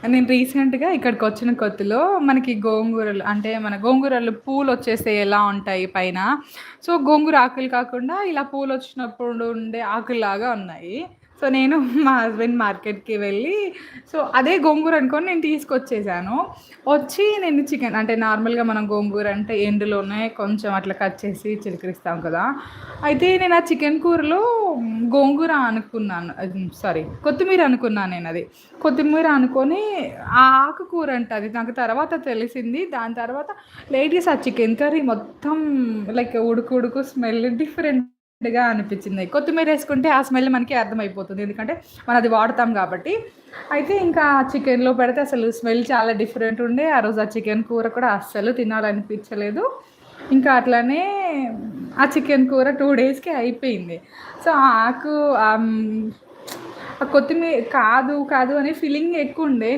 నేను రీసెంట్‌గా ఇక్కడికొచ్చిన కొత్తలో మనకి గోంగూరలు అంటే మన గోంగూరలు పూలొచ్చేస్తే ఎలా ఉంటాయి పైన. సో, గోంగూర ఆకులు కాకుండా ఇలా పూలొచ్చినప్పుడు ఉండే ఆకుల్లాగా ఉన్నాయి. సో, నేను మా హస్బెండ్ మార్కెట్‌కి వెళ్ళి సో, అదే గోంగూర అనుకోని నేను తీసుకొచ్చేసాను. వచ్చి నేను చికెన్ అంటే నార్మల్‌గా మనం గోంగూర అంటే ఎండులోనే కొంచెం అట్లా కట్ చేసి చిలకరిస్తాం కదా! అయితే నేను ఆ చికెన్ కూరలో గోంగూర అనుకున్నాను. సారీ కొత్తిమీర అనుకున్నాను నేనది. కొత్తిమీర అనుకోని ఆ ఆకుకూర అంట అది. నాకు తర్వాత తెలిసింది. దాని తర్వాత లేడీస్ ఆ చికెన్ కర్రీ మొత్తం లైక్ ఉడుకు ఉడుకు స్మెల్ డిఫరెంట్‌గా అనిపించింది. కొత్తిమీర ఏసుకుంటే ఆ స్మెల్ మనకి అర్థమైపోతుంది. ఎందుకంటే మనం అది వాడతాం కాబట్టి. అయితే ఇంకా చికెన్‌లో పెడితే అసలు స్మెల్ చాలా డిఫరెంట్ ఉండే. ఆ రోజు ఆ చికెన్ కూర కూడా అస్సలు తినాలనిపించలేదు. ఇంకా అట్లనే ఆ చికెన్ కూర 2 డేస్‌కే అయిపోయింది. సో, ఆ ఆకు ఆ కొత్తిమీర కాదు, కాదు అనే ఫీలింగ్ ఎక్కువుండే.